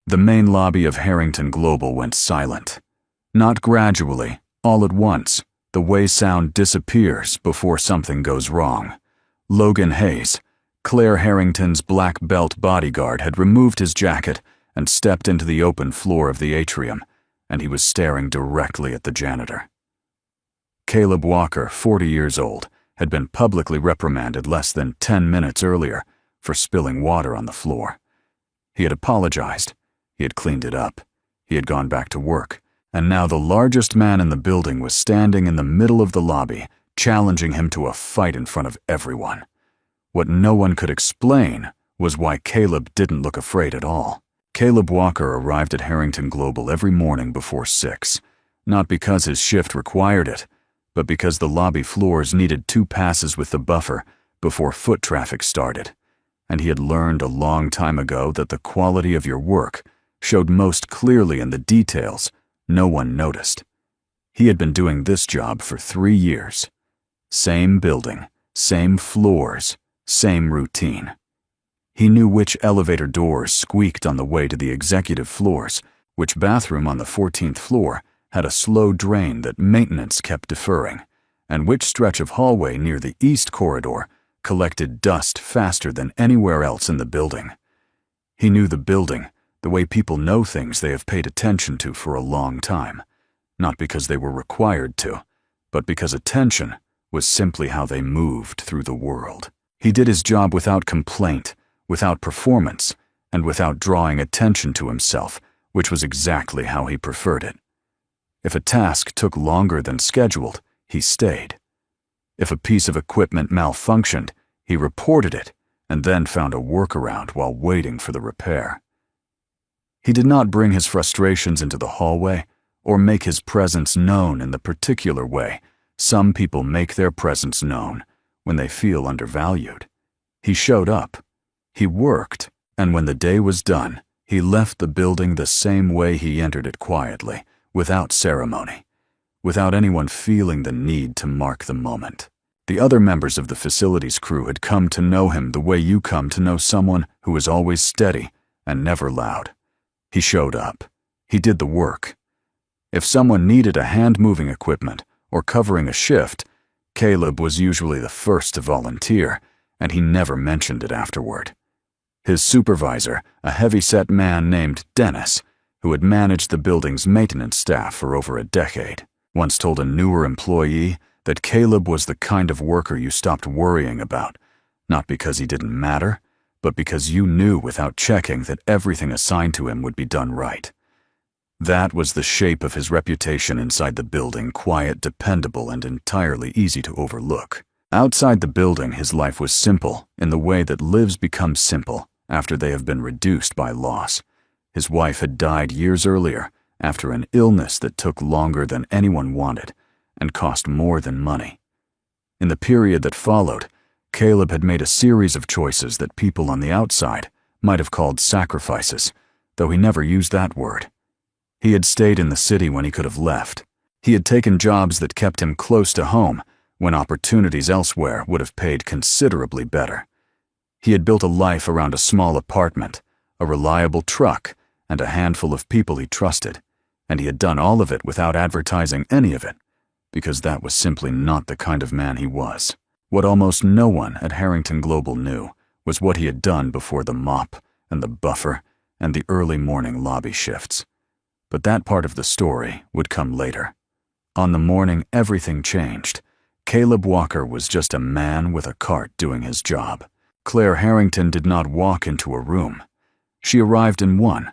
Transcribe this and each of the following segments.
The main lobby of Harrington Global went silent. Not gradually, all at once, the way sound disappears before something goes wrong. Logan Hayes, Claire Harrington's black belt bodyguard, had removed his jacket and stepped into the open floor of the atrium, and he was staring directly at the janitor. Caleb Walker, 40 years old, had been publicly reprimanded less than 10 minutes earlier for spilling water on the floor. He had apologized. He had cleaned it up. He had gone back to work. And now the largest man in the building was standing in the middle of the lobby, challenging him to a fight in front of everyone. What no one could explain was why Caleb didn't look afraid at all. Caleb Walker arrived at Harrington Global every morning before 6, not because his shift required it, but because the lobby floors needed 2 passes with the buffer before foot traffic started, and he had learned a long time ago that the quality of your work showed most clearly in the details no one noticed. He had been doing this job for 3 years. Same building, same floors, same routine. He knew which elevator doors squeaked on the way to the executive floors, which bathroom on the 14th floor had a slow drain that maintenance kept deferring, and which stretch of hallway near the east corridor collected dust faster than anywhere else in the building. He knew the building, the way people know things they have paid attention to for a long time, not because they were required to, but because attention was simply how they moved through the world. He did his job without complaint, without performance, and without drawing attention to himself, which was exactly how he preferred it. If a task took longer than scheduled, he stayed. If a piece of equipment malfunctioned, he reported it and then found a workaround while waiting for the repair. He did not bring his frustrations into the hallway or make his presence known in the particular way some people make their presence known when they feel undervalued. He showed up. He worked, and when the day was done, he left the building the same way he entered it, quietly, without ceremony, without anyone feeling the need to mark the moment. The other members of the facilities crew had come to know him the way you come to know someone who is always steady and never loud. He showed up. He did the work. If someone needed a hand-moving equipment or covering a shift, Caleb was usually the first to volunteer, and he never mentioned it afterward. His supervisor, a heavy-set man named Dennis, who had managed the building's maintenance staff for over a decade, once told a newer employee that Caleb was the kind of worker you stopped worrying about, not because he didn't matter, but because you knew without checking that everything assigned to him would be done right. That was the shape of his reputation inside the building, quiet, dependable, and entirely easy to overlook. Outside the building, his life was simple in the way that lives become simple after they have been reduced by loss. His wife had died years earlier after an illness that took longer than anyone wanted and cost more than money. In the period that followed, Caleb had made a series of choices that people on the outside might have called sacrifices, though he never used that word. He had stayed in the city when he could have left. He had taken jobs that kept him close to home when opportunities elsewhere would have paid considerably better. He had built a life around a small apartment, a reliable truck, and a handful of people he trusted, and he had done all of it without advertising any of it, because that was simply not the kind of man he was. What almost no one at Harrington Global knew was what he had done before the mop and the buffer and the early morning lobby shifts. But that part of the story would come later. On the morning everything changed, Caleb Walker was just a man with a cart doing his job. Claire Harrington did not walk into a room. She arrived in one.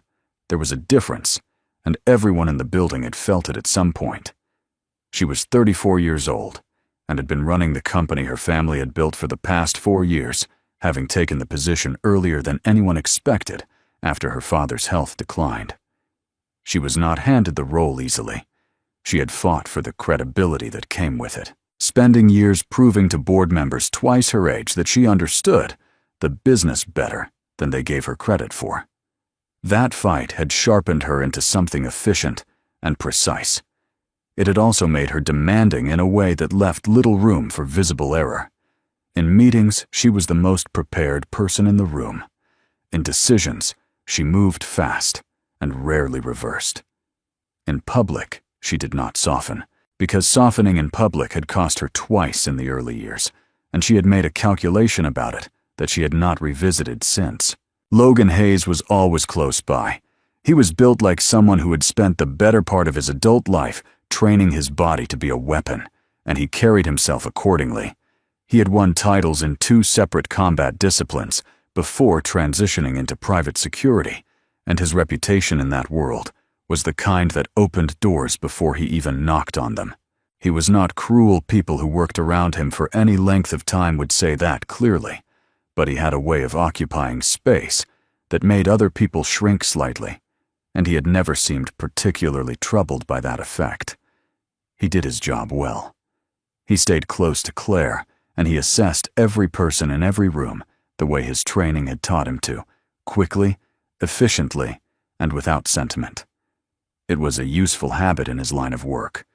There was a difference, and everyone in the building had felt it at some point. She was 34 years old and had been running the company her family had built for the past 4 years, having taken the position earlier than anyone expected after her father's health declined. She was not handed the role easily. She had fought for the credibility that came with it, spending years proving to board members twice her age that she understood the business better than they gave her credit for. That fight had sharpened her into something efficient and precise. It had also made her demanding in a way that left little room for visible error. In meetings, she was the most prepared person in the room. In decisions, she moved fast, and rarely reversed. In public, she did not soften, because softening in public had cost her twice in the early years, and she had made a calculation about it that she had not revisited since. Logan Hayes was always close by. He was built like someone who had spent the better part of his adult life training his body to be a weapon, and he carried himself accordingly. He had won titles in 2 separate combat disciplines before transitioning into private security, and his reputation in that world was the kind that opened doors before he even knocked on them. He was not cruel. People who worked around him for any length of time would say that clearly, but he had a way of occupying space that made other people shrink slightly, and he had never seemed particularly troubled by that effect. He did his job well. He stayed close to Claire, and he assessed every person in every room the way his training had taught him to, quickly, efficiently, and without sentiment. It was a useful habit in his line of work.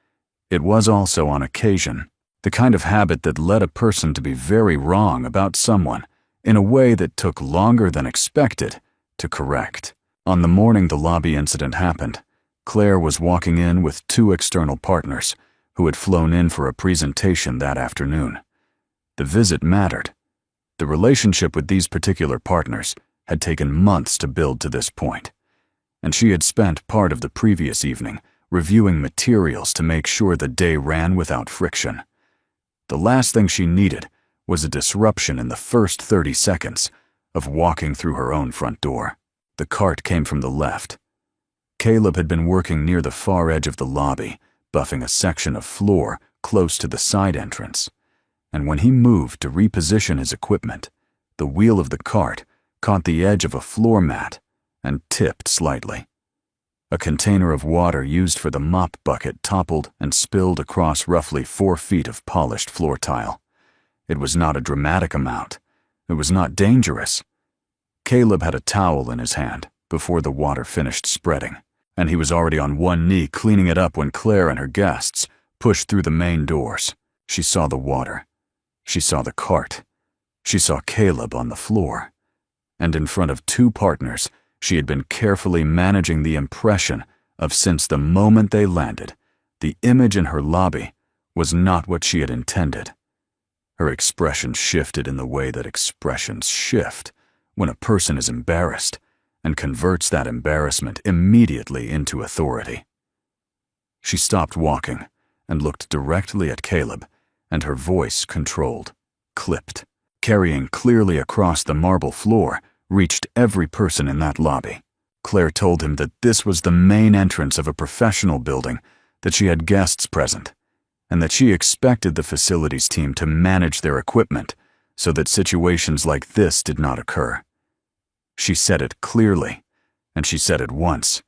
It was also, on occasion, the kind of habit that led a person to be very wrong about someone in a way that took longer than expected to correct. On the morning the lobby incident happened, Claire was walking in with 2 external partners who had flown in for a presentation that afternoon. The visit mattered. The relationship with these particular partners had taken months to build to this point, and she had spent part of the previous evening reviewing materials to make sure the day ran without friction. The last thing she needed was a disruption in the first 30 seconds of walking through her own front door. The cart came from the left. Caleb had been working near the far edge of the lobby, buffing a section of floor close to the side entrance, and when he moved to reposition his equipment, the wheel of the cart caught the edge of a floor mat and tipped slightly. A container of water used for the mop bucket toppled and spilled across roughly 4 feet of polished floor tile. It was not a dramatic amount. It was not dangerous. Caleb had a towel in his hand before the water finished spreading, and he was already on one knee cleaning it up when Claire and her guests pushed through the main doors. She saw the water. She saw the cart. She saw Caleb on the floor. And in front of 2 partners, she had been carefully managing the impression of, since the moment they landed, the image in her lobby was not what she had intended. Her expression shifted in the way that expressions shift when a person is embarrassed and converts that embarrassment immediately into authority. She stopped walking and looked directly at Caleb, and her voice, controlled, clipped, carrying clearly across the marble floor, reached every person in that lobby. Claire told him that this was the main entrance of a professional building, that she had guests present, and that she expected the facilities team to manage their equipment so that situations like this did not occur. She said it clearly, and she said it once,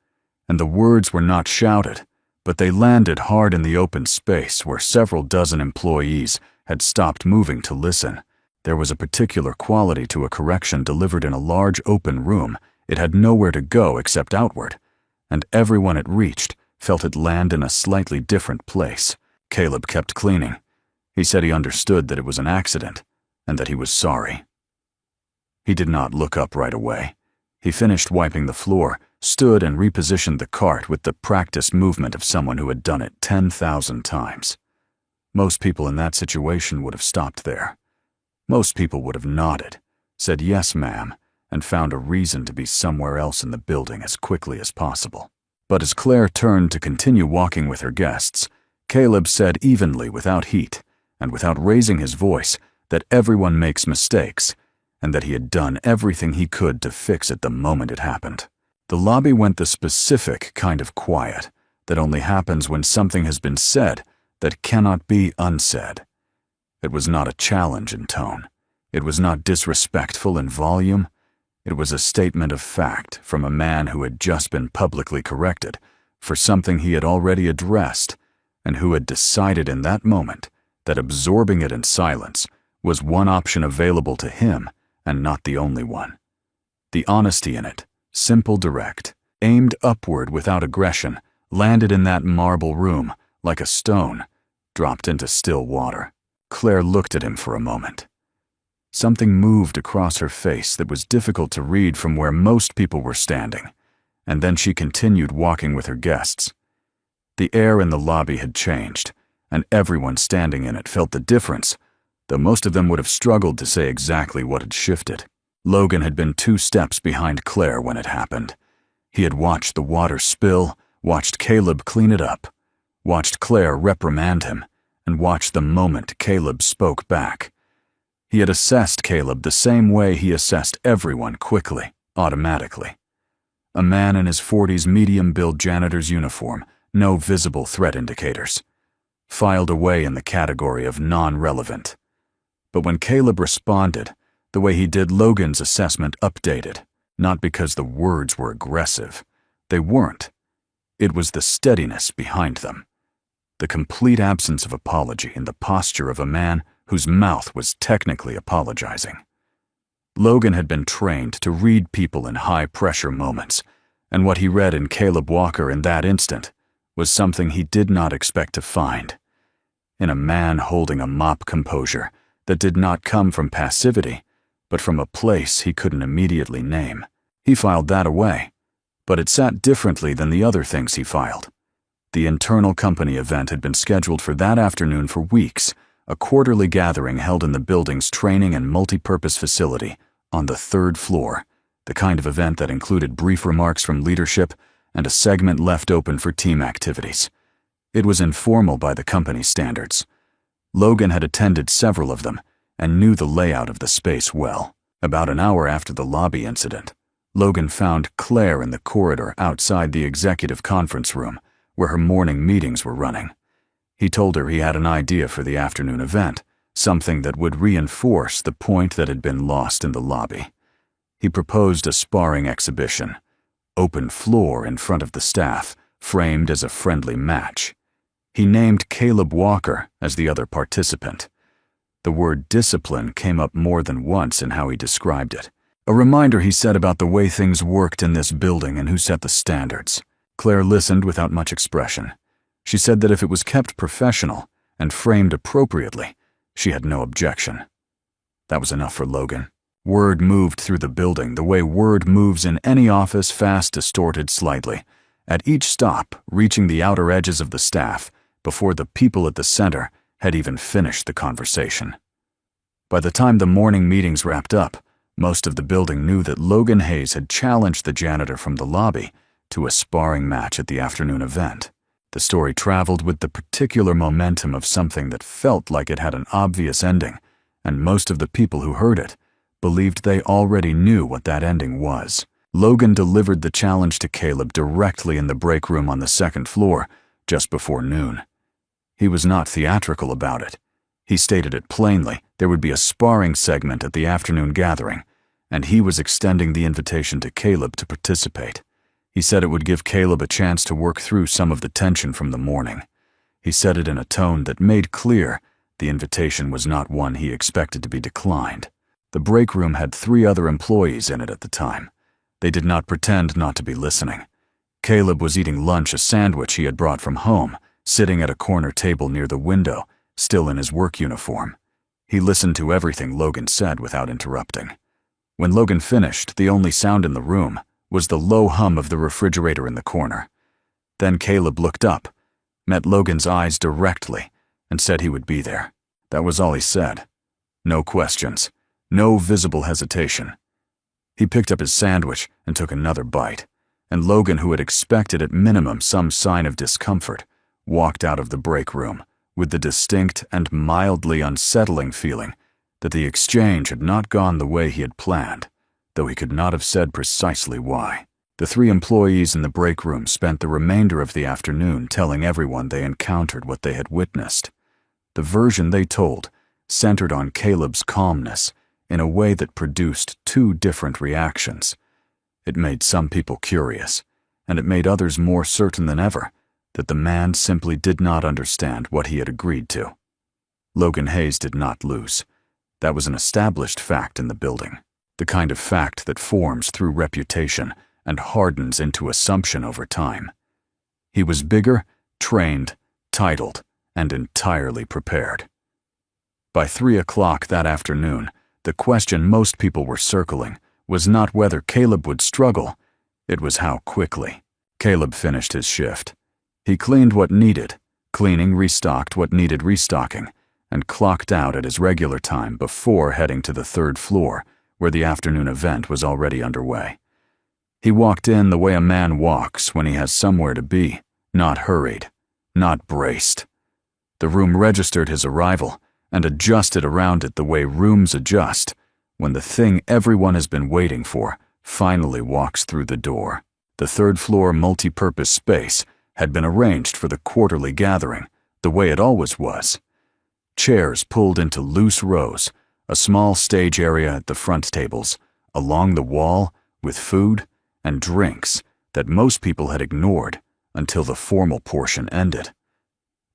and the words were not shouted, but they landed hard in the open space where several dozen employees had stopped moving to listen. There was a particular quality to a correction delivered in a large open room. It had nowhere to go except outward, and everyone it reached felt it land in a slightly different place. Caleb kept cleaning. He said he understood that it was an accident, and that he was sorry. He did not look up right away. He finished wiping the floor, stood and repositioned the cart with the practiced movement of someone who had done it 10,000 times. Most people in that situation would have stopped there. Most people would have nodded, said yes, ma'am, and found a reason to be somewhere else in the building as quickly as possible. But as Claire turned to continue walking with her guests, Caleb said evenly, without heat, and without raising his voice, that everyone makes mistakes, and that he had done everything he could to fix it the moment it happened. The lobby went the specific kind of quiet that only happens when something has been said that cannot be unsaid. It was not a challenge in tone. It was not disrespectful in volume. It was a statement of fact from a man who had just been publicly corrected for something he had already addressed, and who had decided in that moment that absorbing it in silence was one option available to him and not the only one. The honesty in it, simple, direct, aimed upward without aggression, landed in that marble room like a stone, dropped into still water. Claire looked at him for a moment. Something moved across her face that was difficult to read from where most people were standing, and then she continued walking with her guests. The air in the lobby had changed, and everyone standing in it felt the difference, though most of them would have struggled to say exactly what had shifted. Logan had been 2 steps behind Claire when it happened. He had watched the water spill, watched Caleb clean it up, watched Claire reprimand him, and watched the moment Caleb spoke back. He had assessed Caleb the same way he assessed everyone quickly, automatically. A man in his 40s medium-build janitor's uniform, no visible threat indicators. Filed away in the category of non-relevant. But when Caleb responded, the way he did, Logan's assessment updated, not because the words were aggressive. They weren't. It was the steadiness behind them. The complete absence of apology in the posture of a man whose mouth was technically apologizing. Logan had been trained to read people in high-pressure moments, and what he read in Caleb Walker in that instant was something he did not expect to find. In a man holding a mop composure that did not come from passivity, but from a place he couldn't immediately name. He filed that away, but it sat differently than the other things he filed. The internal company event had been scheduled for that afternoon for weeks, a quarterly gathering held in the building's training and multi-purpose facility on the 3rd floor, the kind of event that included brief remarks from leadership and a segment left open for team activities. It was informal by the company standards. Logan had attended several of them and knew the layout of the space well. About an hour after the lobby incident, Logan found Claire in the corridor outside the executive conference room, where her morning meetings were running. He told her he had an idea for the afternoon event, something that would reinforce the point that had been lost in the lobby. He proposed a sparring exhibition, open floor in front of the staff, framed as a friendly match. He named Caleb Walker as the other participant. The word discipline came up more than once in how he described it. A reminder, he said, about the way things worked in this building and who set the standards. Claire listened without much expression. She said that if it was kept professional and framed appropriately, she had no objection. That was enough for Logan. Word moved through the building the way word moves in any office, fast, distorted slightly, at each stop reaching the outer edges of the staff before the people at the center had even finished the conversation. By the time the morning meetings wrapped up, most of the building knew that Logan Hayes had challenged the janitor from the lobby to a sparring match at the afternoon event. The story traveled with the particular momentum of something that felt like it had an obvious ending, and most of the people who heard it believed they already knew what that ending was. Logan delivered the challenge to Caleb directly in the break room on the 2nd floor, just before noon. He was not theatrical about it. He stated it plainly. There would be a sparring segment at the afternoon gathering, and he was extending the invitation to Caleb to participate. He said it would give Caleb a chance to work through some of the tension from the morning. He said it in a tone that made clear the invitation was not one he expected to be declined. The break room had 3 other employees in it at the time. They did not pretend not to be listening. Caleb was eating lunch, a sandwich he had brought from home, sitting at a corner table near the window, still in his work uniform. He listened to everything Logan said without interrupting. When Logan finished, the only sound in the room was the low hum of the refrigerator in the corner. Then Caleb looked up, met Logan's eyes directly, and said he would be there. That was all he said. No questions, no visible hesitation. He picked up his sandwich and took another bite, and Logan, who had expected at minimum some sign of discomfort, walked out of the break room with the distinct and mildly unsettling feeling that the exchange had not gone the way he had planned, though he could not have said precisely why. The 3 employees in the break room spent the remainder of the afternoon telling everyone they encountered what they had witnessed. The version they told centered on Caleb's calmness in a way that produced 2 different reactions. It made some people curious, and it made others more certain than ever that the man simply did not understand what he had agreed to. Logan Hayes did not lose. That was an established fact in the building, the kind of fact that forms through reputation and hardens into assumption over time. He was bigger, trained, titled, and entirely prepared. By 3 o'clock that afternoon, the question most people were circling was not whether Caleb would struggle, It was how quickly. Caleb finished his shift. He cleaned what needed, restocked what needed restocking, and clocked out at his regular time before heading to the 3rd floor, where the afternoon event was already underway. He walked in the way a man walks when he has somewhere to be, not hurried, not braced. The room registered his arrival and adjusted around it the way rooms adjust when the thing everyone has been waiting for finally walks through the door. The 3rd floor multi-purpose space had been arranged for the quarterly gathering, the way it always was. Chairs pulled into loose rows, a small stage area at the front tables, along the wall, with food and drinks that most people had ignored until the formal portion ended.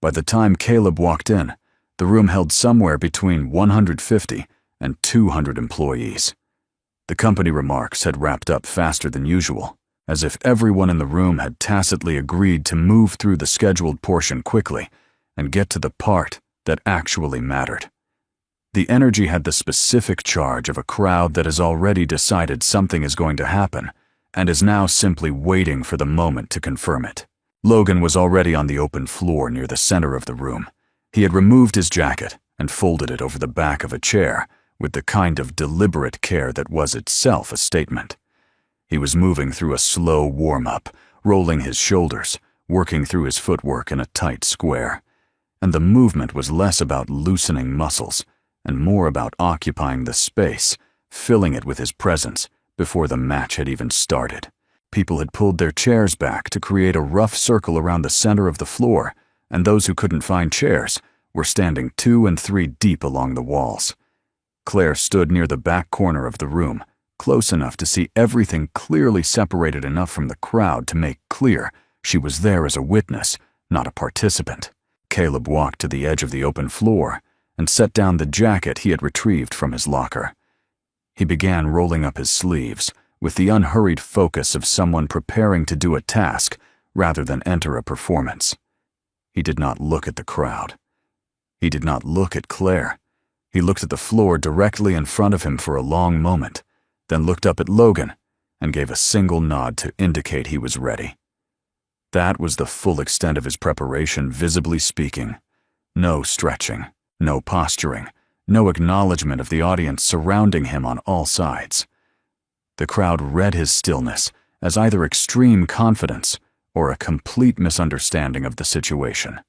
By the time Caleb walked in, the room held somewhere between 150 and 200 employees. The company remarks had wrapped up faster than usual, as if everyone in the room had tacitly agreed to move through the scheduled portion quickly and get to the part that actually mattered. The energy had the specific charge of a crowd that has already decided something is going to happen and is now simply waiting for the moment to confirm it. Logan was already on the open floor near the center of the room. He had removed his jacket and folded it over the back of a chair with the kind of deliberate care that was itself a statement. He was moving through a slow warm-up, rolling his shoulders, working through his footwork in a tight square. And the movement was less about loosening muscles and more about occupying the space, filling it with his presence before the match had even started. People had pulled their chairs back to create a rough circle around the center of the floor, and those who couldn't find chairs were standing 2 and 3 deep along the walls. Claire stood near the back corner of the room, close enough to see everything clearly separated enough from the crowd to make clear she was there as a witness, not a participant. Caleb walked to the edge of the open floor and set down the jacket he had retrieved from his locker. He began rolling up his sleeves with the unhurried focus of someone preparing to do a task rather than enter a performance. He did not look at the crowd. He did not look at Claire. He looked at the floor directly in front of him for a long moment, then looked up at Logan and gave a single nod to indicate he was ready. That was the full extent of his preparation, visibly speaking. No stretching, no posturing, no acknowledgement of the audience surrounding him on all sides. The crowd read his stillness as either extreme confidence or a complete misunderstanding of the situation.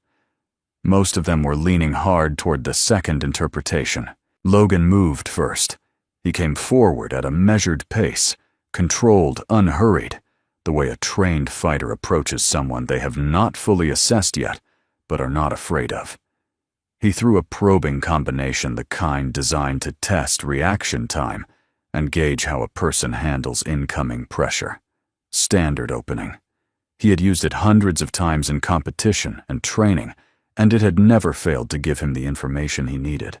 Most of them were leaning hard toward the second interpretation. Logan moved first. He came forward at a measured pace, controlled, unhurried, the way a trained fighter approaches someone they have not fully assessed yet, but are not afraid of. He threw a probing combination, the kind designed to test reaction time and gauge how a person handles incoming pressure. Standard opening. He had used it hundreds of times in competition and training, and it had never failed to give him the information he needed.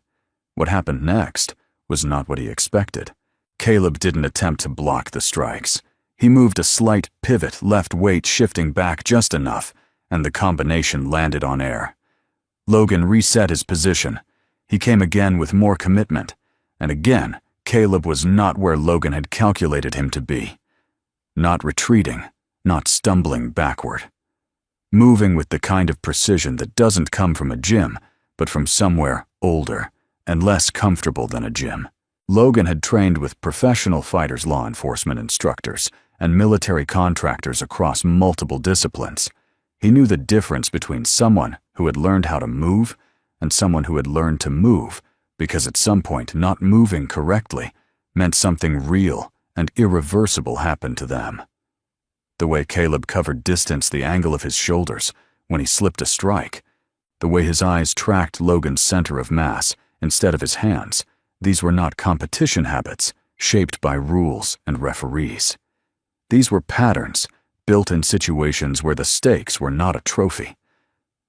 What happened next was not what he expected. Caleb didn't attempt to block the strikes. He moved a slight pivot, left weight shifting back just enough, and the combination landed on air. Logan reset his position. He came again with more commitment, and again, Caleb was not where Logan had calculated him to be. Not retreating, not stumbling backward. Moving with the kind of precision that doesn't come from a gym, but from somewhere older and less comfortable than a gym. Logan had trained with professional fighters, law enforcement instructors, and military contractors across multiple disciplines. He knew the difference between someone who had learned how to move and someone who had learned to move because at some point not moving correctly meant something real and irreversible happened to them. The way Caleb covered distance, the angle of his shoulders when he slipped a strike, the way his eyes tracked Logan's center of mass instead of his hands, these were not competition habits shaped by rules and referees. These were patterns built in situations where the stakes were not a trophy.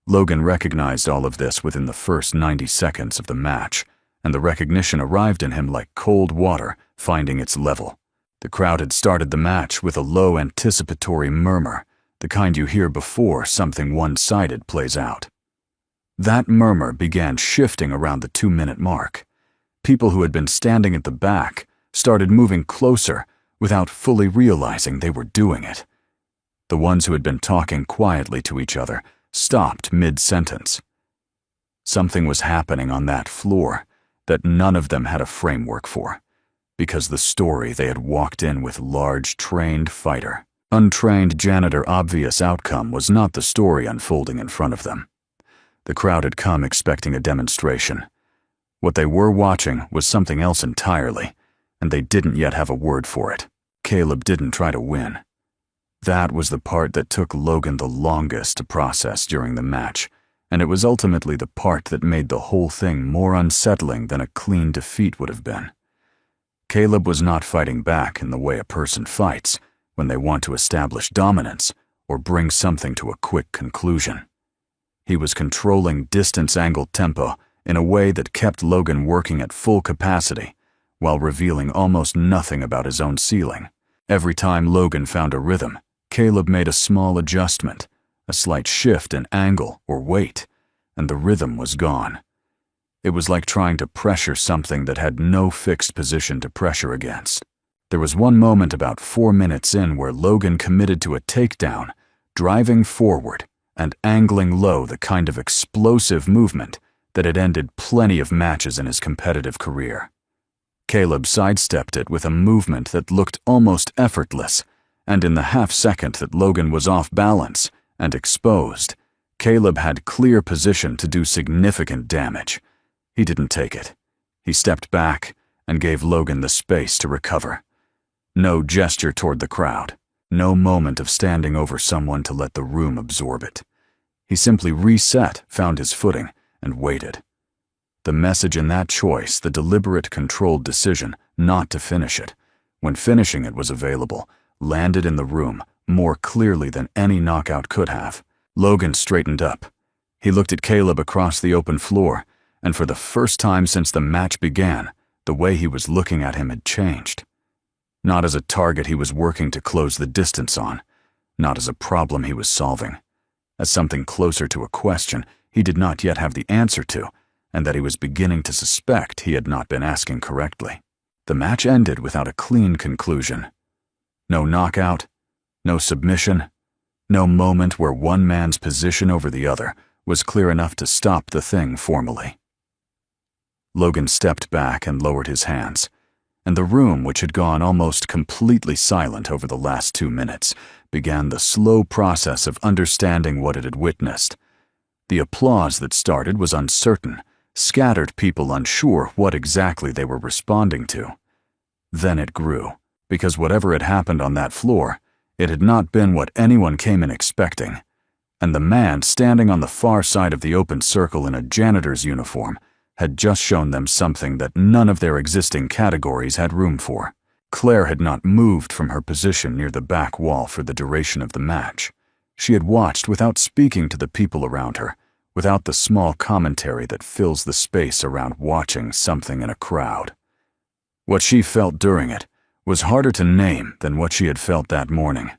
Logan recognized all of this within the first 90 seconds of the match, and the recognition arrived in him like cold water finding its level. The crowd had started the match with a low anticipatory murmur, the kind you hear before something one-sided plays out. That murmur began shifting around the 2-minute mark. People who had been standing at the back started moving closer without fully realizing they were doing it. The ones who had been talking quietly to each other stopped mid-sentence. Something was happening on that floor that none of them had a framework for, because the story they had walked in with large, trained fighter, untrained janitor obvious outcome was not the story unfolding in front of them. The crowd had come expecting a demonstration. What they were watching was something else entirely, and they didn't yet have a word for it. Caleb didn't try to win. That was the part that took Logan the longest to process during the match, and it was ultimately the part that made the whole thing more unsettling than a clean defeat would have been. Caleb was not fighting back in the way a person fights when they want to establish dominance or bring something to a quick conclusion. He was controlling distance-angled tempo in a way that kept Logan working at full capacity while revealing almost nothing about his own ceiling. Every time Logan found a rhythm, Caleb made a small adjustment, a slight shift in angle or weight, and the rhythm was gone. It was like trying to pressure something that had no fixed position to pressure against. There was one moment about 4 minutes in where Logan committed to a takedown, driving forward and angling low, the kind of explosive movement that had ended plenty of matches in his competitive career. Caleb sidestepped it with a movement that looked almost effortless, and in the half-second that Logan was off balance and exposed, Caleb had clear position to do significant damage. He didn't take it. He stepped back and gave Logan the space to recover. No gesture toward the crowd, no moment of standing over someone to let the room absorb it. He simply reset, found his footing, and waited. The message in that choice, the deliberate, controlled decision not to finish it, when finishing it was available, landed in the room more clearly than any knockout could have. Logan straightened up. He looked at Caleb across the open floor, and for the first time since the match began, the way he was looking at him had changed. Not as a target he was working to close the distance on, not as a problem he was solving, as something closer to a question he did not yet have the answer to, and that he was beginning to suspect he had not been asking correctly. The match ended without a clean conclusion. No knockout, no submission, no moment where one man's position over the other was clear enough to stop the thing formally. Logan stepped back and lowered his hands, and the room, which had gone almost completely silent over the last 2 minutes, began the slow process of understanding what it had witnessed. The applause that started was uncertain, scattered people unsure what exactly they were responding to. Then it grew, because whatever had happened on that floor, it had not been what anyone came in expecting, and the man standing on the far side of the open circle in a janitor's uniform had just shown them something that none of their existing categories had room for. Claire had not moved from her position near the back wall for the duration of the match. She had watched without speaking to the people around her, without the small commentary that fills the space around watching something in a crowd. What she felt during it was harder to name than what she had felt that morning.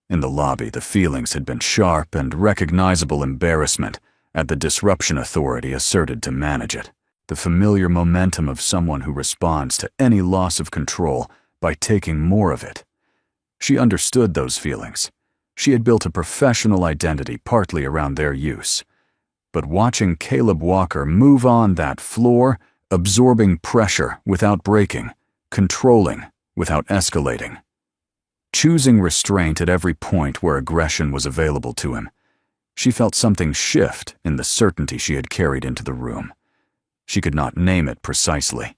In the lobby, the feelings had been sharp and recognizable embarrassment at the disruption authority asserted to manage it, the familiar momentum of someone who responds to any loss of control by taking more of it. She understood those feelings. She had built a professional identity partly around their use. But watching Caleb Walker move on that floor, absorbing pressure without breaking, controlling without escalating, choosing restraint at every point where aggression was available to him, she felt something shift in the certainty she had carried into the room. She could not name it precisely,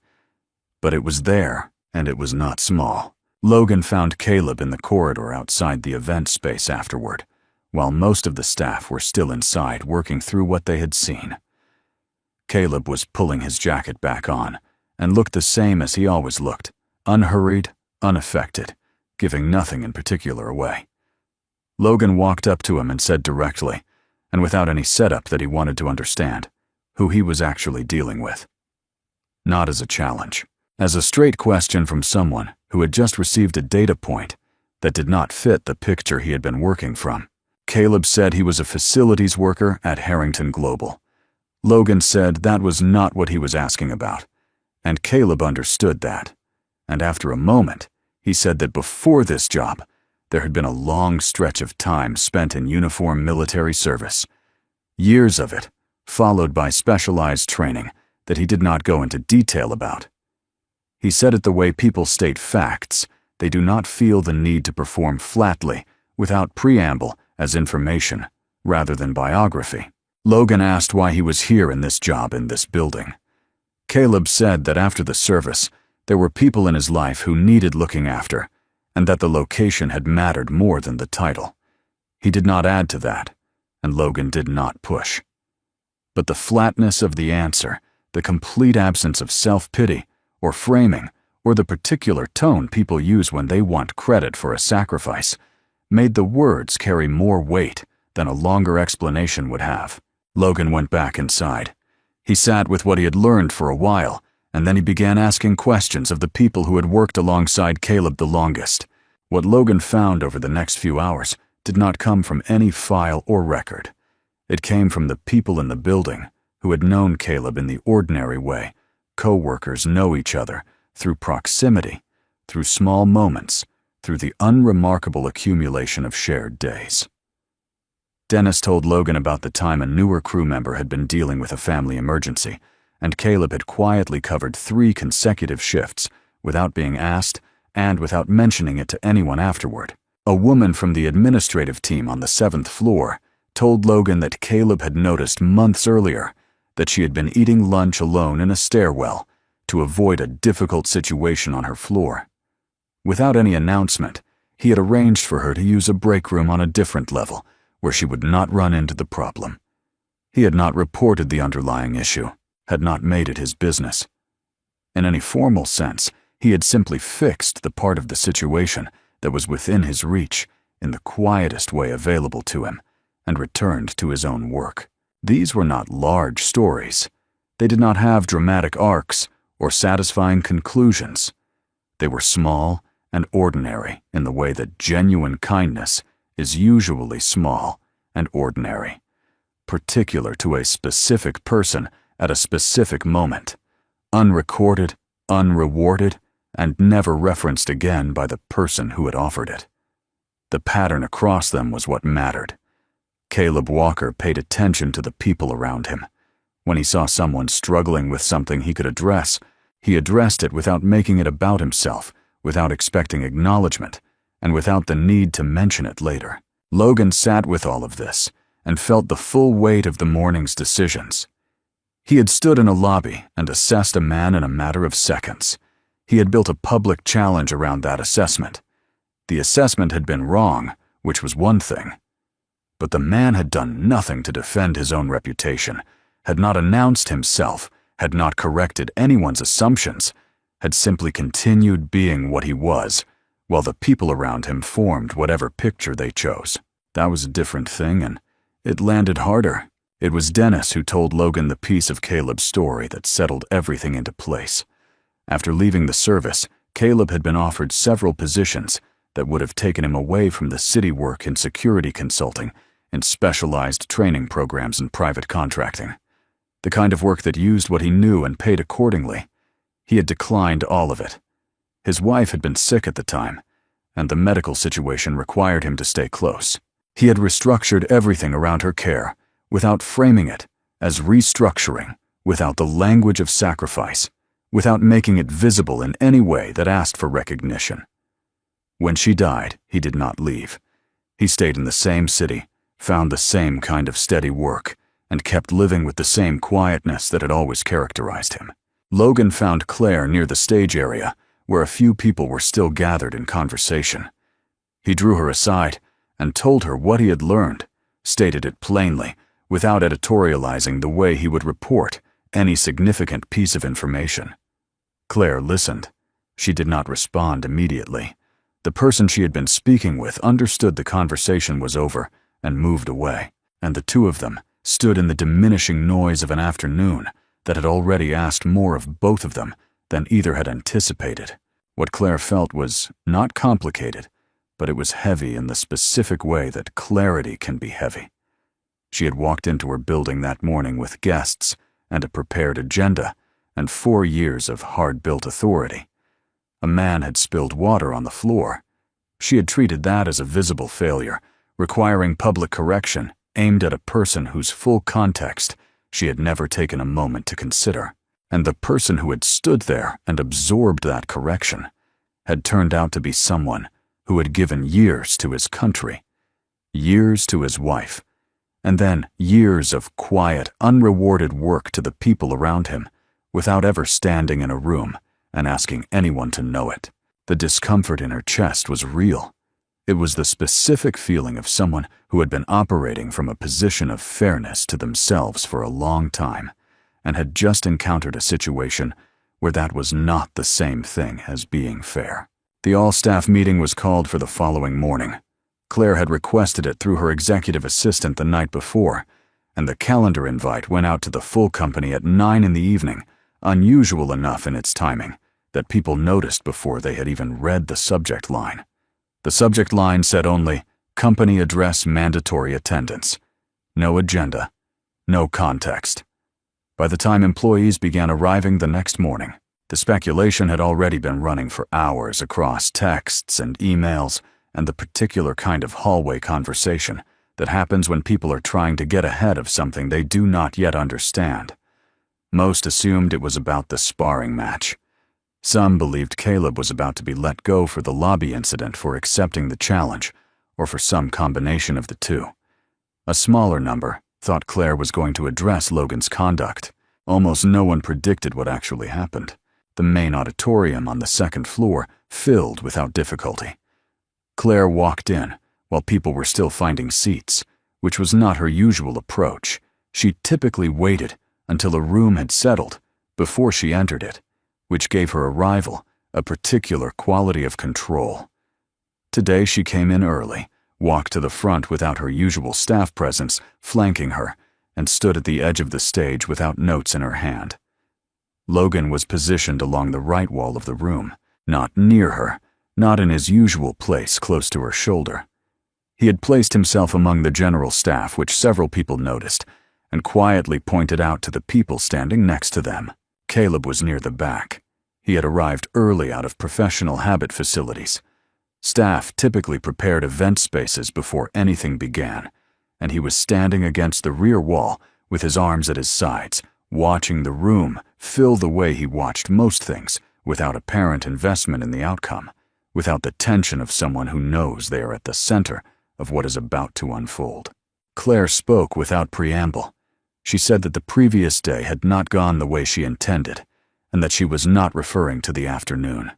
but it was there, and it was not small. Logan found Caleb in the corridor outside the event space afterward, while most of the staff were still inside working through what they had seen. Caleb was pulling his jacket back on and looked the same as he always looked, unhurried, unaffected, giving nothing in particular away. Logan walked up to him and said directly, and without any setup that he wanted to understand, who he was actually dealing with. Not as a challenge, as a straight question from someone who had just received a data point that did not fit the picture he had been working from. Caleb said he was a facilities worker at Harrington Global. Logan said that was not what he was asking about, and Caleb understood that, and after a moment, He said that before this job, there had been a long stretch of time spent in uniform military service. Years of it, followed by specialized training that he did not go into detail about. He said it the way people state facts. They do not feel the need to perform flatly, without preamble, as information, rather than biography. Logan asked why he was here in this job in this building. Caleb said that after the service, there were people in his life who needed looking after, and that the location had mattered more than the title. He did not add to that, and Logan did not push. But the flatness of the answer, the complete absence of self-pity, or framing, or the particular tone people use when they want credit for a sacrifice, made the words carry more weight than a longer explanation would have. Logan went back inside. He sat with what he had learned for a while, and then he began asking questions of the people who had worked alongside Caleb the longest. What Logan found over the next few hours did not come from any file or record. It came from the people in the building who had known Caleb in the ordinary way. Co-workers know each other through proximity, through small moments, through the unremarkable accumulation of shared days. Dennis told Logan about the time a newer crew member had been dealing with a family emergency, and Caleb had quietly covered 3 consecutive shifts without being asked and without mentioning it to anyone afterward. A woman from the administrative team on the 7th floor told Logan that Caleb had noticed months earlier that she had been eating lunch alone in a stairwell to avoid a difficult situation on her floor. Without any announcement, he had arranged for her to use a break room on a different level where she would not run into the problem. He had not reported the underlying issue, had not made it his business. In any formal sense, he had simply fixed the part of the situation that was within his reach in the quietest way available to him and returned to his own work. These were not large stories. They did not have dramatic arcs or satisfying conclusions. They were small and ordinary in the way that genuine kindness is usually small and ordinary, particular to a specific person at a specific moment, unrecorded, unrewarded, and never referenced again by the person who had offered it. The pattern across them was what mattered. Caleb Walker paid attention to the people around him. When he saw someone struggling with something he could address, he addressed it without making it about himself, without expecting acknowledgement, and without the need to mention it later. Logan sat with all of this and felt the full weight of the morning's decisions. He had stood in a lobby and assessed a man in a matter of seconds. He had built a public challenge around that assessment. The assessment had been wrong, which was one thing. But the man had done nothing to defend his own reputation, had not announced himself, had not corrected anyone's assumptions, had simply continued being what he was, while the people around him formed whatever picture they chose. That was a different thing, and it landed harder. It was Dennis who told Logan the piece of Caleb's story that settled everything into place. After leaving the service, Caleb had been offered several positions that would have taken him away from the city work in security consulting and specialized training programs and private contracting. The kind of work that used what he knew and paid accordingly. He had declined all of it. His wife had been sick at the time, and the medical situation required him to stay close. He had restructured everything around her care, without framing it as restructuring, without the language of sacrifice, without making it visible in any way that asked for recognition. When she died, he did not leave. He stayed in the same city, found the same kind of steady work, and kept living with the same quietness that had always characterized him. Logan found Claire near the stage area, where a few people were still gathered in conversation. He drew her aside and told her what he had learned, stated it plainly, without editorializing the way he would report any significant piece of information. Claire listened. She did not respond immediately. The person she had been speaking with understood the conversation was over and moved away, and the two of them stood in the diminishing noise of an afternoon that had already asked more of both of them than either had anticipated. What Claire felt was not complicated, but it was heavy in the specific way that clarity can be heavy. She had walked into her building that morning with guests and a prepared agenda and 4 years of hard-built authority. A man had spilled water on the floor. She had treated that as a visible failure, requiring public correction aimed at a person whose full context she had never taken a moment to consider. And the person who had stood there and absorbed that correction had turned out to be someone who had given years to his country, years to his wife, and then years of quiet, unrewarded work to the people around him without ever standing in a room and asking anyone to know it. The discomfort in her chest was real. It was the specific feeling of someone who had been operating from a position of fairness to themselves for a long time and had just encountered a situation where that was not the same thing as being fair. The all-staff meeting was called for the following morning. Claire had requested it through her executive assistant the night before, and the calendar invite went out to the full company at 9 in the evening, unusual enough in its timing that people noticed before they had even read the subject line. The subject line said only, "Company address mandatory attendance." No agenda, no context. By the time employees began arriving the next morning, the speculation had already been running for hours across texts and emails and the particular kind of hallway conversation that happens when people are trying to get ahead of something they do not yet understand. Most assumed it was about the sparring match. Some believed Caleb was about to be let go for the lobby incident for accepting the challenge, or for some combination of the two. A smaller number thought Claire was going to address Logan's conduct. Almost no one predicted what actually happened. The main auditorium on the second floor filled without difficulty. Claire walked in while people were still finding seats, which was not her usual approach. She typically waited until a room had settled before she entered it, which gave her arrival a particular quality of control. Today she came in early, walked to the front without her usual staff presence flanking her, and stood at the edge of the stage without notes in her hand. Logan was positioned along the right wall of the room, not near her, not in his usual place close to her shoulder. He had placed himself among the general staff, which several people noticed, and quietly pointed out to the people standing next to them. Caleb was near the back. He had arrived early out of professional habit facilities. Staff typically prepared event spaces before anything began, and he was standing against the rear wall with his arms at his sides, watching the room fill the way he watched most things, without apparent investment in the outcome, without the tension of someone who knows they are at the center of what is about to unfold. Claire spoke without preamble. She said that the previous day had not gone the way she intended, and that she was not referring to the afternoon.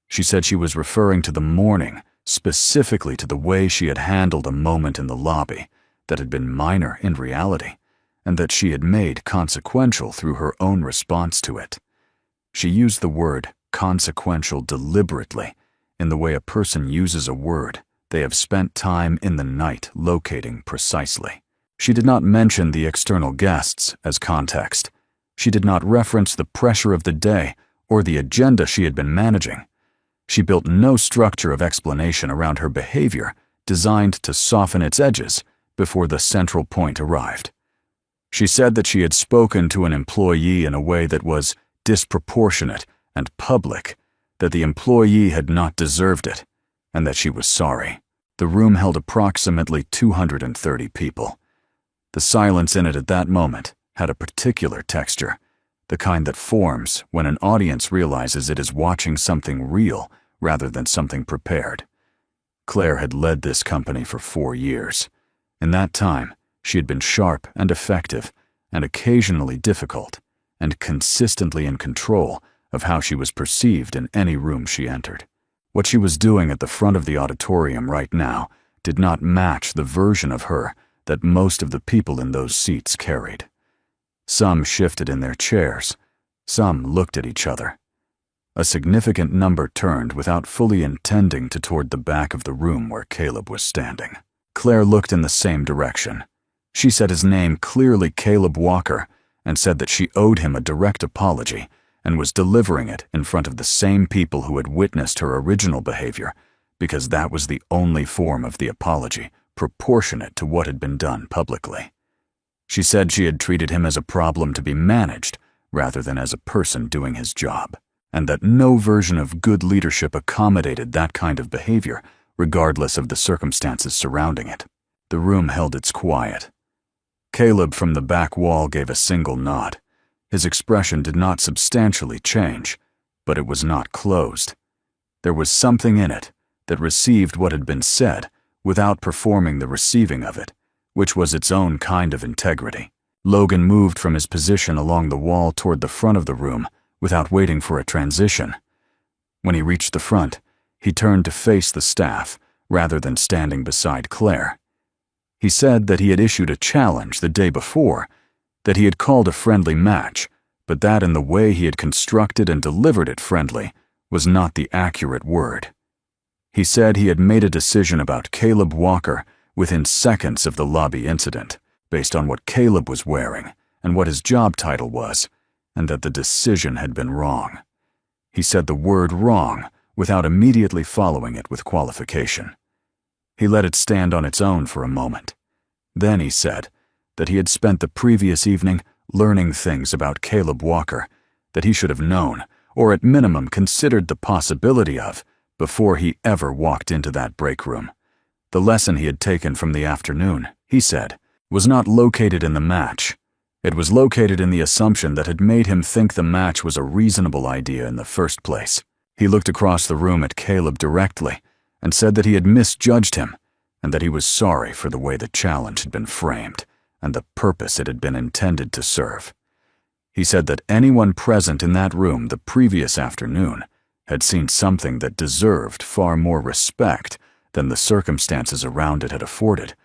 She said she was referring to the morning, specifically to the way she had handled a moment in the lobby that had been minor in reality, and that she had made consequential through her own response to it. She used the word consequential deliberately, in the way a person uses a word they have spent time in the night locating precisely. She did not mention the external guests as context. She did not reference the pressure of the day or the agenda she had been managing. She built no structure of explanation around her behavior designed to soften its edges before the central point arrived. She said that she had spoken to an employee in a way that was disproportionate and public, that the employee had not deserved it, and that she was sorry. The room held approximately 230 people. The silence in it at that moment had a particular texture, the kind that forms when an audience realizes it is watching something real rather than something prepared. Claire had led this company for 4 years. In that time, she had been sharp and effective, and occasionally difficult, and consistently in control of how she was perceived in any room she entered. What she was doing at the front of the auditorium right now did not match the version of her that most of the people in those seats carried. Some shifted in their chairs. Some looked at each other. A significant number turned without fully intending to toward the back of the room where Caleb was standing. Claire looked in the same direction. She said his name clearly Caleb Walker and said that she owed him a direct apology and was delivering it in front of the same people who had witnessed her original behavior, because that was the only form of the apology proportionate to what had been done publicly. She said she had treated him as a problem to be managed rather than as a person doing his job. and that no version of good leadership accommodated that kind of behavior, regardless of the circumstances surrounding it. The room held its quiet. Caleb from the back wall gave a single nod. His expression did not substantially change, but it was not closed. There was something in it that received what had been said without performing the receiving of it, which was its own kind of integrity. Logan moved from his position along the wall toward the front of the room without waiting for a transition. When he reached the front, he turned to face the staff rather than standing beside Claire. He said that he had issued a challenge the day before, that he had called a friendly match, but that in the way he had constructed and delivered it friendly was not the accurate word. He said he had made a decision about Caleb Walker within seconds of the lobby incident, based on what Caleb was wearing and what his job title was, and that the decision had been wrong. He said the word wrong without immediately following it with qualification. He let it stand on its own for a moment. Then he said that he had spent the previous evening learning things about Caleb Walker that he should have known, or at minimum considered the possibility of, before he ever walked into that break room. The lesson he had taken from the afternoon, he said, was not located in the match. It was located in the assumption that had made him think the match was a reasonable idea in the first place. He looked across the room at Caleb directly and said that he had misjudged him and that he was sorry for the way the challenge had been framed and the purpose it had been intended to serve. He said that anyone present in that room the previous afternoon had seen something that deserved far more respect than the circumstances around it had afforded,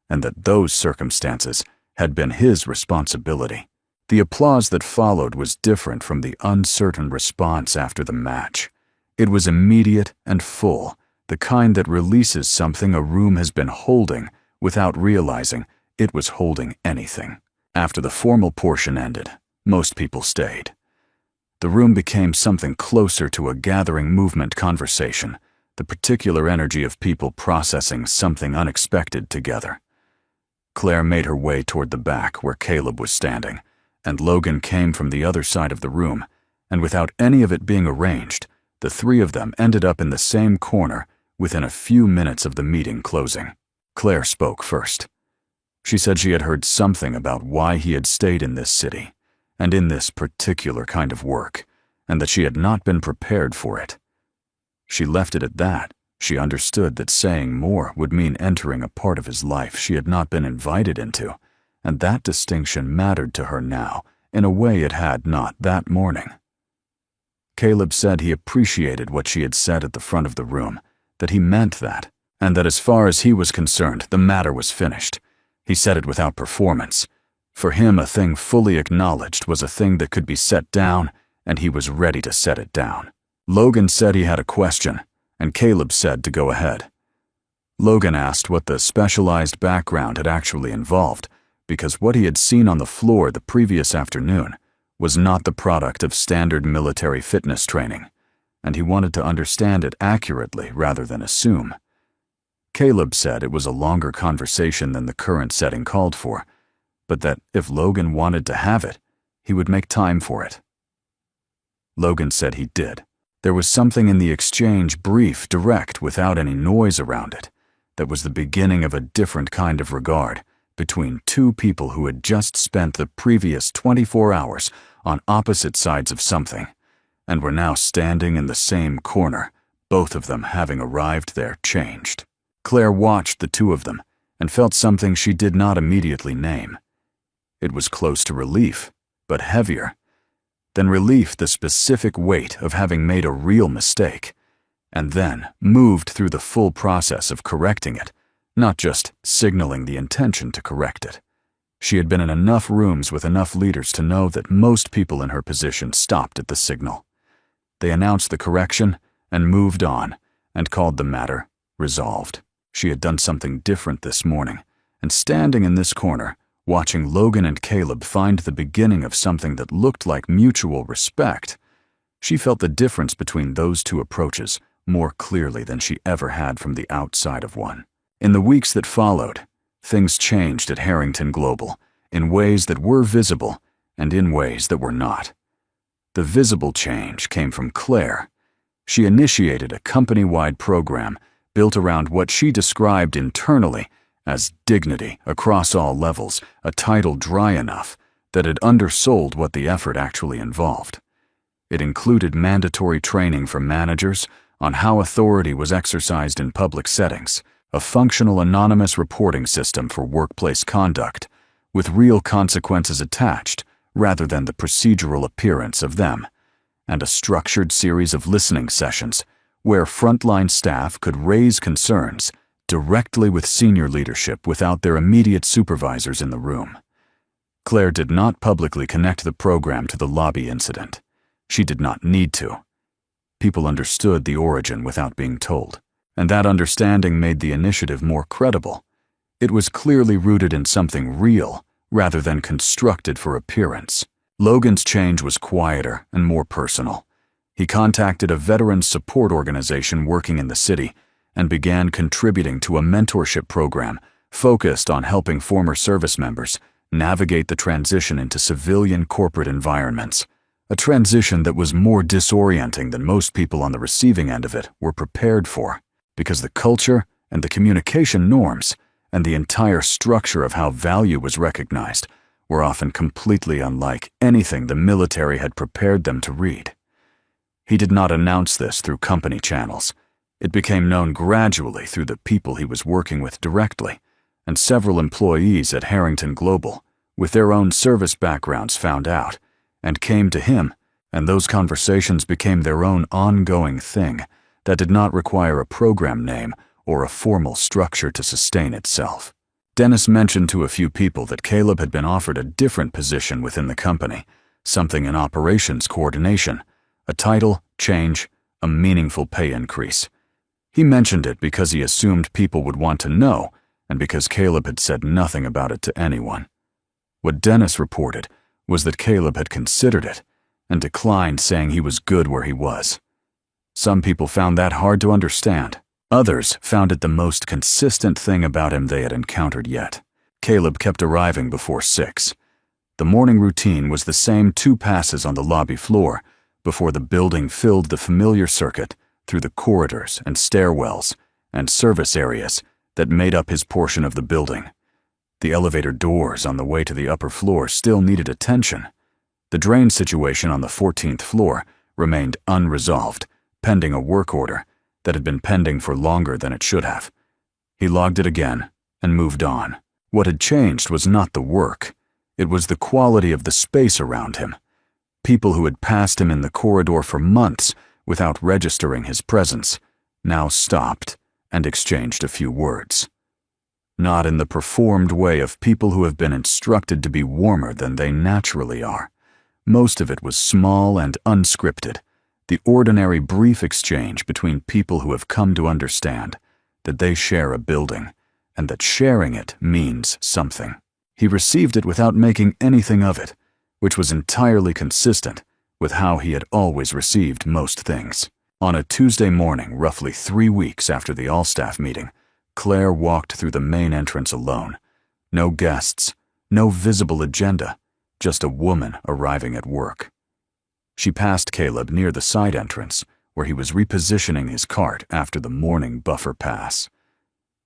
and that those circumstances had been his responsibility. The applause that followed was different from the uncertain response after the match. It was immediate and full, the kind that releases something a room has been holding without realizing it was holding anything. After the formal portion ended, most people stayed. The room became something closer to a gathering movement conversation, the particular energy of people processing something unexpected together. Claire made her way toward the back where Caleb was standing, and Logan came from the other side of the room, and without any of it being arranged, the three of them ended up in the same corner within a few minutes of the meeting closing. Claire spoke first. She said she had heard something about why he had stayed in this city, and in this particular kind of work, and that she had not been prepared for it. She left it at that. She understood that saying more would mean entering a part of his life she had not been invited into, and that distinction mattered to her now in a way it had not that morning. Caleb said he appreciated what she had said at the front of the room, that he meant that, and that as far as he was concerned, the matter was finished. He said it without performance. For him, a thing fully acknowledged was a thing that could be set down, and he was ready to set it down. Logan said he had a question, and Caleb said to go ahead. Logan asked what the specialized background had actually involved, because what he had seen on the floor the previous afternoon was not the product of standard military fitness training, and he wanted to understand it accurately rather than assume. Caleb said it was a longer conversation than the current setting called for, but that if Logan wanted to have it, he would make time for it. Logan said he did. There was something in the exchange, brief, direct, without any noise around it, that was the beginning of a different kind of regard between two people who had just spent the previous 24 hours on opposite sides of something, and were now standing in the same corner, both of them having arrived there changed. Claire watched the two of them and felt something she did not immediately name. It was close to relief, but heavier. Then relief, the specific weight of having made a real mistake, and then moved through the full process of correcting it, not just signaling the intention to correct it. She had been in enough rooms with enough leaders to know that most people in her position stopped at the signal. They announced the correction and moved on and called the matter resolved. She had done something different this morning, and standing in this corner, watching Logan and Caleb find the beginning of something that looked like mutual respect, she felt the difference between those two approaches more clearly than she ever had from the outside of one. In the weeks that followed, things changed at Harrington Global in ways that were visible and in ways that were not. The visible change came from Claire. She initiated a company-wide program built around what she described internally as dignity across all levels, a title dry enough that it undersold what the effort actually involved. It included mandatory training for managers on how authority was exercised in public settings, a functional anonymous reporting system for workplace conduct, with real consequences attached rather than the procedural appearance of them, and a structured series of listening sessions where frontline staff could raise concerns directly with senior leadership without their immediate supervisors in the room. Claire did not publicly connect the program to the lobby incident. She did not need to. People understood the origin without being told, and that understanding made the initiative more credible. It was clearly rooted in something real rather than constructed for appearance. Logan's change was quieter and more personal. He contacted a veterans support organization working in the city and began contributing to a mentorship program focused on helping former service members navigate the transition into civilian corporate environments, a transition that was more disorienting than most people on the receiving end of it were prepared for, because the culture and the communication norms and the entire structure of how value was recognized were often completely unlike anything the military had prepared them to read. He did not announce this through company channels. It became known gradually through the people he was working with directly, and several employees at Harrington Global, with their own service backgrounds, found out, and came to him, and those conversations became their own ongoing thing that did not require a program name or a formal structure to sustain itself. Dennis mentioned to a few people that Caleb had been offered a different position within the company, something in operations coordination, a title, change, a meaningful pay increase. He mentioned it because he assumed people would want to know, and because Caleb had said nothing about it to anyone. What Dennis reported was that Caleb had considered it and declined, saying he was good where he was. Some people found that hard to understand. Others found it the most consistent thing about him they had encountered yet. Caleb kept arriving before 6. The morning routine was the same 2 passes on the lobby floor before the building filled the familiar circuit through the corridors and stairwells and service areas that made up his portion of the building. The elevator doors on the way to the upper floor still needed attention. The drain situation on the 14th floor remained unresolved, pending a work order that had been pending for longer than it should have. He logged it again and moved on. What had changed was not the work. It was the quality of the space around him. People who had passed him in the corridor for months without registering his presence now stopped and exchanged a few words. Not in the performed way of people who have been instructed to be warmer than they naturally are. Most of it was small and unscripted, the ordinary brief exchange between people who have come to understand that they share a building and that sharing it means something. He received it without making anything of it, which was entirely consistent with how he had always received most things. On a Tuesday morning, roughly 3 weeks after the all-staff meeting, Claire walked through the main entrance alone. No guests, no visible agenda, just a woman arriving at work. She passed Caleb near the side entrance, where he was repositioning his cart after the morning buffer pass.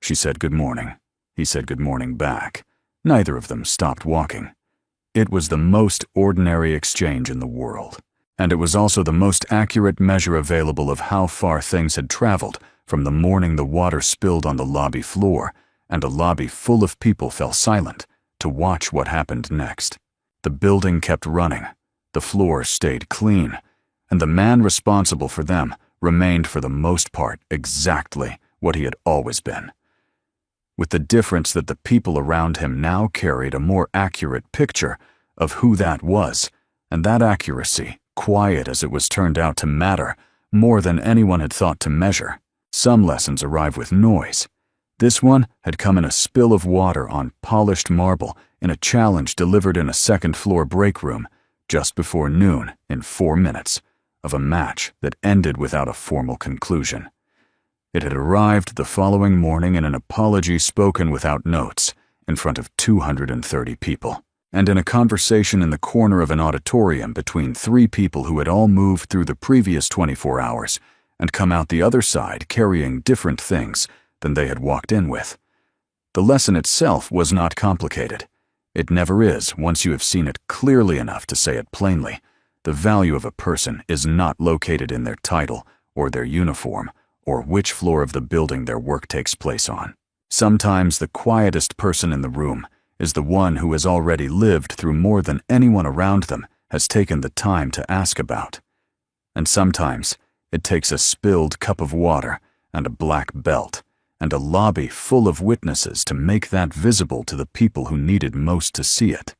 She said good morning. He said good morning back. Neither of them stopped walking. It was the most ordinary exchange in the world, and it was also the most accurate measure available of how far things had traveled from the morning the water spilled on the lobby floor and a lobby full of people fell silent to watch what happened next. The building kept running, the floor stayed clean, and the man responsible for them remained for the most part exactly what he had always been, with the difference that the people around him now carried a more accurate picture of who that was, and that accuracy, quiet as it was turned out to matter, more than anyone had thought to measure. Some lessons arrive with noise. This one had come in a spill of water on polished marble in a challenge delivered in a second-floor break room just before noon in 4 minutes of a match that ended without a formal conclusion. It had arrived the following morning in an apology spoken without notes in front of 230 people. and in a conversation in the corner of an auditorium between three people who had all moved through the previous 24 hours and come out the other side carrying different things than they had walked in with. The lesson itself was not complicated. It never is once you have seen it clearly enough to say it plainly. The value of a person is not located in their title or their uniform or which floor of the building their work takes place on. Sometimes the quietest person in the room is the one who has already lived through more than anyone around them has taken the time to ask about. And sometimes it takes a spilled cup of water and a black belt and a lobby full of witnesses to make that visible to the people who needed most to see it.